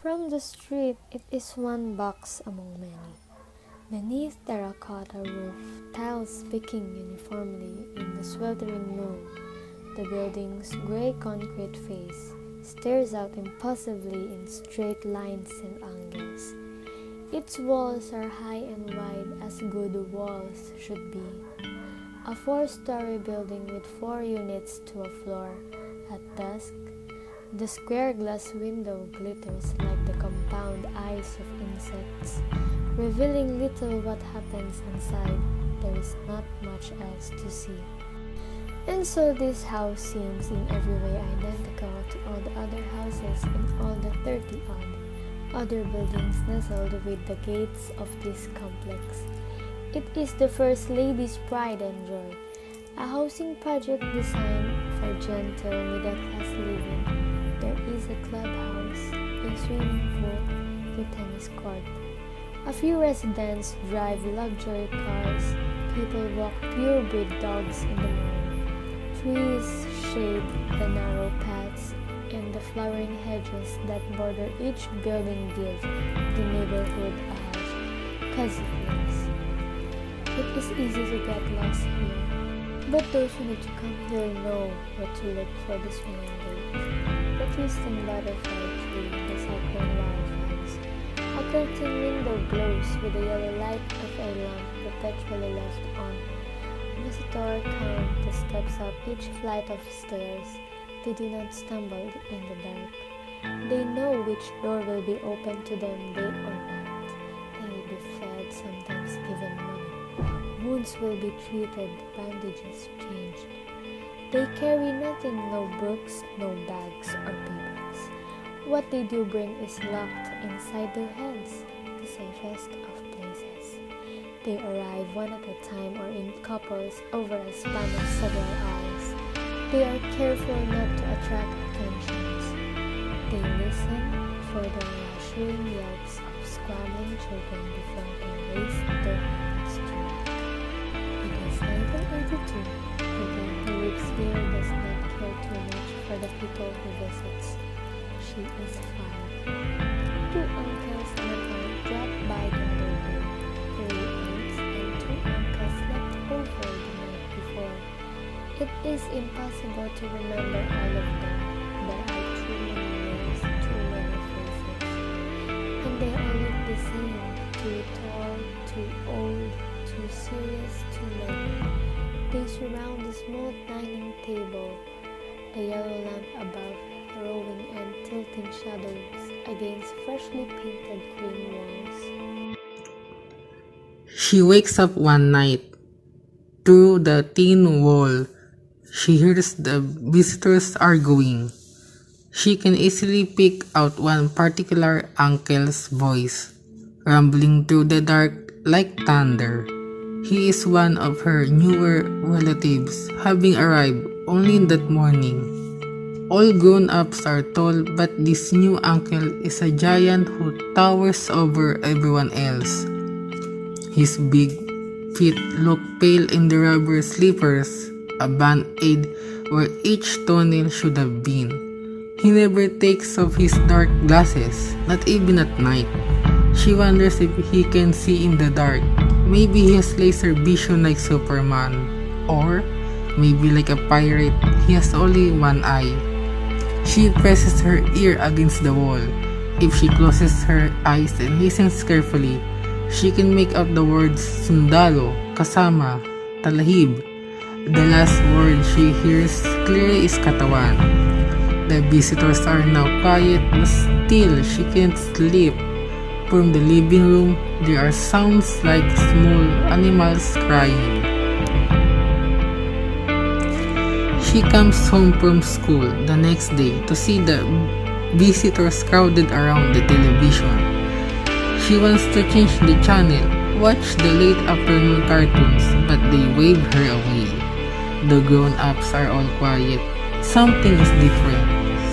From the street, it is one box among many. Beneath terracotta roof, tiles picking uniformly in the sweltering noon, the building's gray concrete face stares out impulsively in straight lines and angles. Its walls are high and wide as good walls should be. A four-story building with 4 units to a floor. At dusk, the square glass window glitters like the compound eyes of insects, revealing little what happens inside. There is not much else to see. And so this house seems in every way identical to all the other houses in all the 30-odd other buildings nestled with the gates of this complex. It is the First Lady's pride and joy, a housing project designed for gentle middle-class living. There is a clubhouse, a swimming pool, a tennis court. A few residents drive luxury cars, people walk purebred dogs in the morning. Trees shade the narrow paths, and the flowering hedges that border each building give the neighborhood a hush, cozy feels. It is easy to get lost here, but those who need to come here know where to look for the swinging gate, the twisting butterfly tree, the cyclone wildflowers. A curtain window glows with the yellow light of a lamp perpetually left on. Visitor count the steps up each flight of stairs. They do not stumble in the dark. They know which door will be open to them day or night. They will be fed, sometimes given money. Wounds will be treated, bandages changed. They carry nothing, no books, no bags or papers. What they do bring is locked inside their heads, the safest of places. They arrive one at a time or in couples over a span of several hours. They are careful not to attract attentions. They listen for the reassuring yelps of squabbling children before they raise their hands to knock. It is 1982. The girl who lives here does not care too much for the people who visits. She is 5. 2 uncles and an aunt dropped by the other day. 3 aunts and 2 uncles left over the night before. It is impossible to remember all of them. There are too many names, too many faces. And they all look the same. Too tall, too old, too serious, too many. They surround the small dining table, a yellow lamp above throwing and tilting shadows against freshly painted cream walls. She wakes up one night. Through the thin wall, she hears the visitors arguing. She can easily pick out one particular uncle's voice, rumbling through the dark like thunder. He is one of her newer relatives, having arrived only that morning. All grown-ups are tall, but this new uncle is a giant who towers over everyone else. His big feet look pale in the rubber slippers, a band-aid where each toenail should have been. He never takes off his dark glasses, not even at night. She wonders if he can see in the dark. Maybe he has laser vision like Superman. Or maybe like a pirate, he has only one eye. She presses her ear against the wall. If she closes her eyes and listens carefully, she can make out the words sundalo, kasama, talahib. The last word she hears clearly is katawan. The visitors are now quiet, but still she can't sleep. From the living room, there are sounds like small animals crying. She comes home from school the next day to see the visitors crowded around the television. She wants to change the channel, watch the late afternoon cartoons, but they wave her away. The grown-ups are all quiet. Something is different.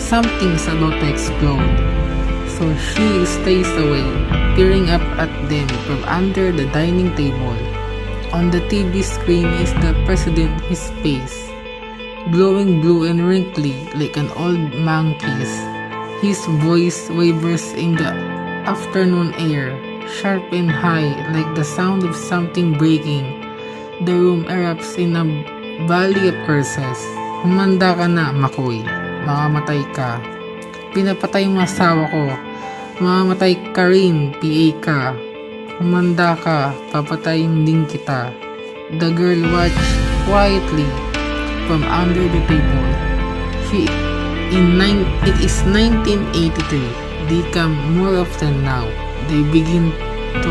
Something is about to explode. So she stays away, peering up at them from under the dining table. On the TV screen is the president, his face glowing blue and wrinkly like an old monkey's. His voice wavers in the afternoon air, sharp and high like the sound of something breaking. The room erupts in a valley of curses. Humanda ka na, Makoy. Mamamatay ka. Pinapatay mo asawa ko. Mamamatay ka rin, PA ka. Humanda ka, papatayin din kita. The girl watched quietly from under the table. It is 1983. They come more often now. They begin to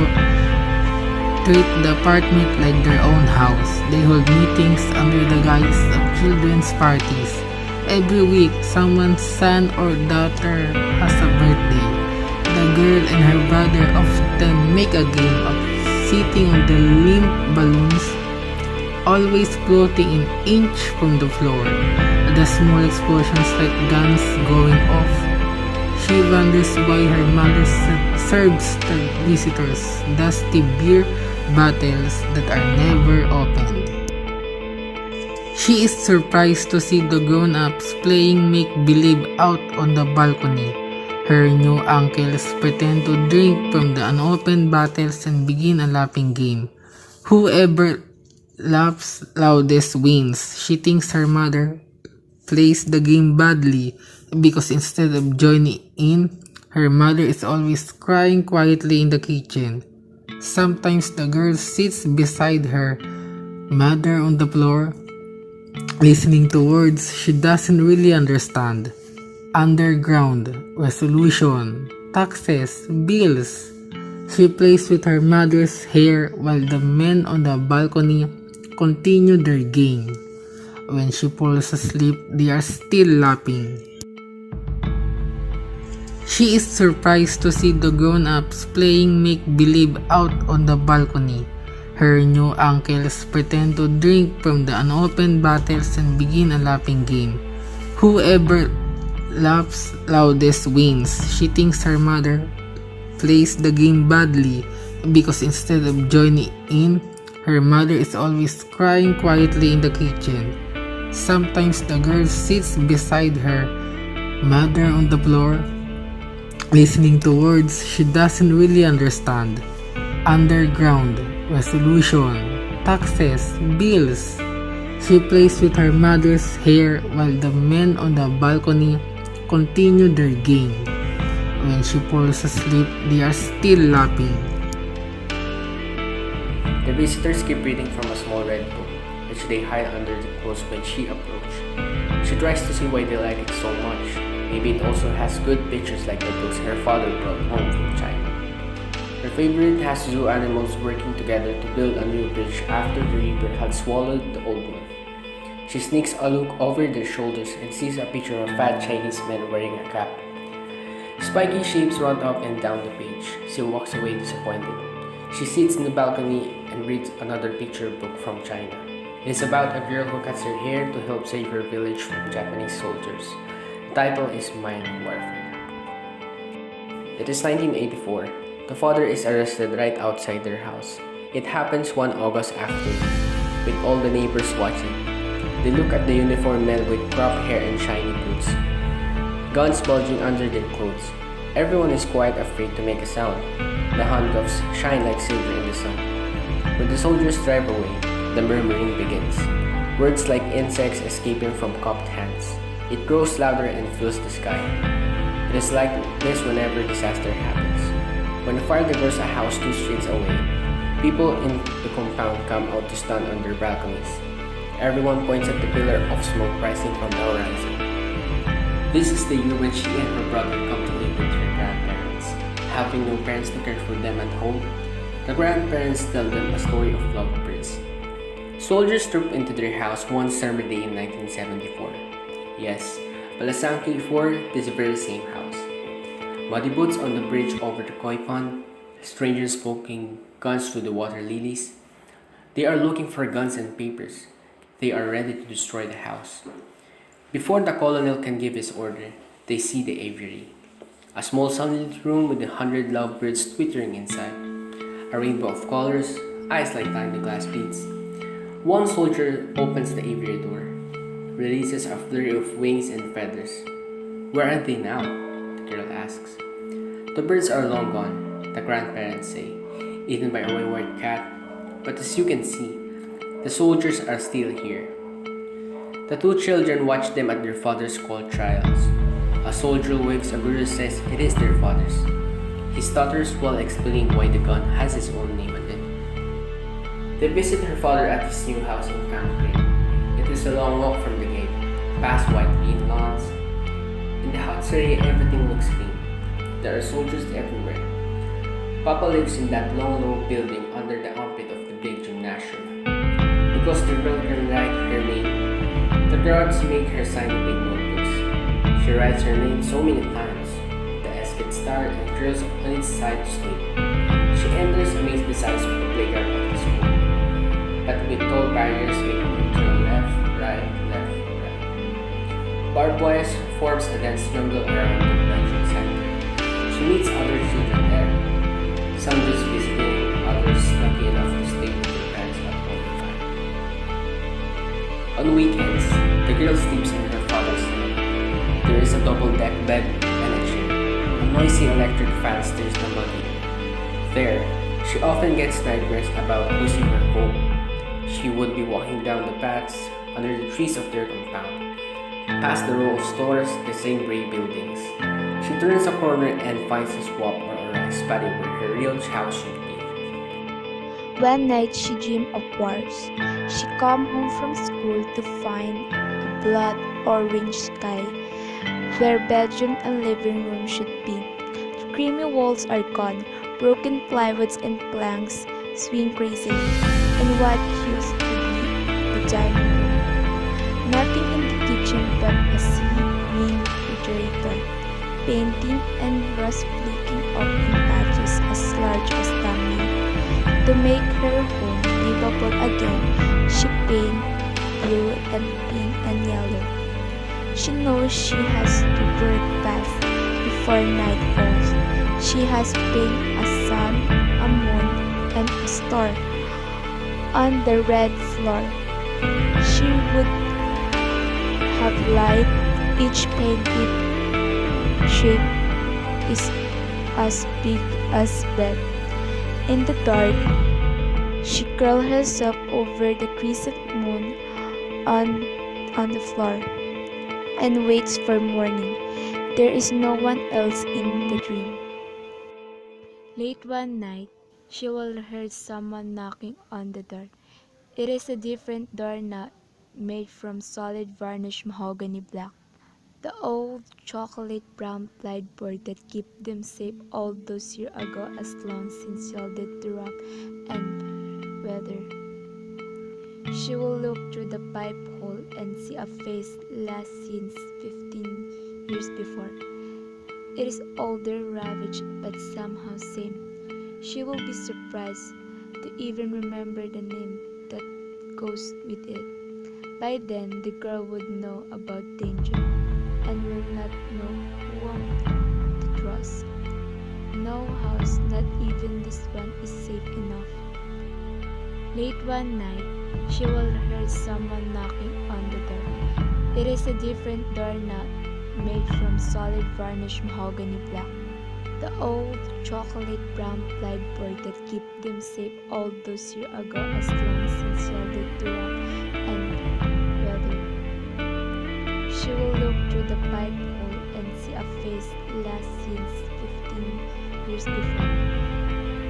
treat the apartment like their own house. They hold meetings under the guise of children's parties. Every week, someone's son or daughter has a birthday. The girl and her brother often make a game of sitting on the limp balloons, always floating an inch from the floor. The small explosions like guns going off. She wonders why her mother serves the visitors dusty beer bottles that are never opened. She is surprised to see the grown-ups playing make-believe out on the balcony. Her new uncles pretend to drink from the unopened bottles and begin a laughing game. Whoever laughs loudest wins. She thinks her mother plays the game badly because instead of joining in, her mother is always crying quietly in the kitchen. Sometimes the girl sits beside her mother on the floor, listening to words she doesn't really understand. Underground, resolution, taxes, bills. She plays with her mother's hair while the men on the balcony continue their game. When she falls asleep, they are still laughing. She is surprised to see the grown-ups playing make-believe out on the balcony. Her new uncles pretend to drink from the unopened bottles and begin a laughing game. Whoever laughs loudest wins. She thinks her mother plays the game badly because instead of joining in, her mother is always crying quietly in the kitchen. Sometimes the girl sits beside her mother on the floor, listening to words she doesn't really understand. Underground, resolution, taxes, bills. She plays with her mother's hair while the men on the balcony continue their game. When she falls asleep, they are still laughing. The visitors keep reading from a small red book, which they hide under the clothes when she approaches. She tries to see why they like it so much. Maybe it also has good pictures like the books her father brought home from China. Her favorite has zoo animals working together to build a new bridge after the river had swallowed the old one. She sneaks a look over their shoulders and sees a picture of a fat Chinese man wearing a cap. Spiky shapes run up and down the page. She walks away disappointed. She sits in the balcony and reads another picture book from China. It is about a girl who cuts her hair to help save her village from Japanese soldiers. The title is Mind Warfare. It is 1984. The father is arrested right outside their house. It happens one August afternoon, with all the neighbors watching. They look at the uniformed men with cropped hair and shiny boots, guns bulging under their clothes. Everyone is quite afraid to make a sound. The handcuffs shine like silver in the sun. When the soldiers drive away, the murmuring begins. Words like insects escaping from cupped hands. It grows louder and fills the sky. It is like this whenever disaster happens. When the fire devours a house 2 streets away, people in the compound come out to stand on their balconies. Everyone points at the pillar of smoke rising from the horizon. This is the year when she and her brother come to live with her grandparents. Having no parents to care for them at home, the grandparents tell them a story of lovebirds. Soldiers troop into their house one summer day in 1974. Yes, Palasanki 4, this very same house. Muddy boots on the bridge over the koi pond, strangers poking guns through the water lilies. They are looking for guns and papers. They are ready to destroy the house. Before the colonel can give his order, they see the aviary. A small sunlit room with 100 lovebirds twittering inside. A rainbow of colors, eyes like tiny glass beads. One soldier opens the aviary door, releases a flurry of wings and feathers. Where are they now? The asks. The birds are long gone, the grandparents say, eaten by a wayward cat. But as you can see, the soldiers are still here. The two children watch them at their father's cold trials. A soldier waves a bird and says it is their father's. He stutters while explaining why the gun has his own name on it. They visit her father at his new house in Camp. It is a long walk from the gate, past white green lawns. In the hot area, everything looks clean. There are soldiers everywhere. Papa lives in that long, low building under the armpit of the big gymnasium. Because the girl can write her name, the guards make her sign the big notebooks. She writes her name so many times. The S gets tired and curls on its side to sleep. She enters amazed the size of the playground of the school. But with tall barriers making her turn left, right, left, right. Barbed wires forms a dense jungle around the convention center. She meets other children there. Some just visiting, others lucky enough to stay with their parents at all the time. On weekends, the girl sleeps in her father's room. There is a double-deck bed and a chair. A noisy electric fan stirs the buggy. There, she often gets nightmares about losing her home. She would be walking down the paths under the trees of their compound, past the row of stores, the same gray buildings. She turns a corner and finds a swamp or a rice paddy where her real house should be. One night she dreamed of wars. She come home from school to find a blood orange sky where bedroom and living room should be. The creamy walls are gone, broken plywoods and planks swing crazily in what used to be the dining room. Nothing in the kitchen but a sea-green refrigerator, painting and rust flicking off in patches as large as thumbnail. To make her home livable again, she paint blue and pink and yellow. She knows she has to work fast before night falls. She has paint a sun, a moon, and a star on the red floor. She would have light, each painted shape is as big as bed. In the dark, she curls herself over the crescent moon on the floor and waits for morning. There is no one else in the dream. Late one night, she will hear someone knocking on the door. It is a different door now, made from solid varnished mahogany black. The old chocolate brown plied board that kept them safe all those years ago has long since yielded to rough and weather. She will look through the pipe hole and see a face last seen 15 years before. It is older, ravaged, but somehow same. She will be surprised to even remember the name that goes with it. By then, the girl would know about danger and will not know whom to trust. No house, not even this one, is safe enough. Late one night, she will hear someone knocking on the door. It is a different door now, made from solid varnished mahogany black. The old chocolate brown plied board that kept them safe all those years ago has long since yielded to rough and weather. She will look through the pipe hole and see a face last seen 15 years before.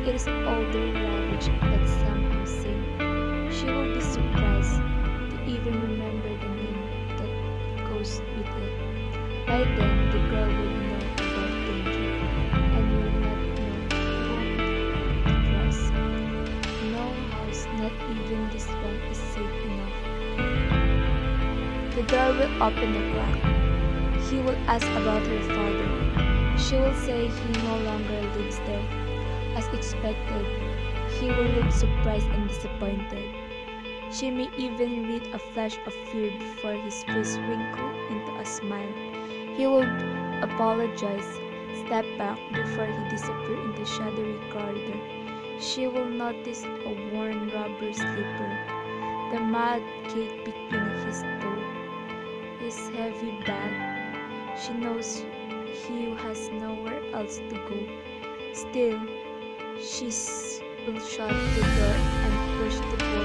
It is older, ravaged, but somehow same. She will be surprised to even remember the name that goes with it. By then, the girl would know about danger and will not know whom to trust. No house, not even this one, is safe enough. The door will open a crack. He will ask about her father. She will say he no longer lives there. As expected, he will look surprised and disappointed. She may even read a flash of fear before his face wrinkled into a smile. He will apologize, step back before he disappears in the shadowy corridor. She will notice a worn rubber slipper, the mud caked between his toe, his heavy bag. She knows he has nowhere else to go. Still, she will shut the door and push the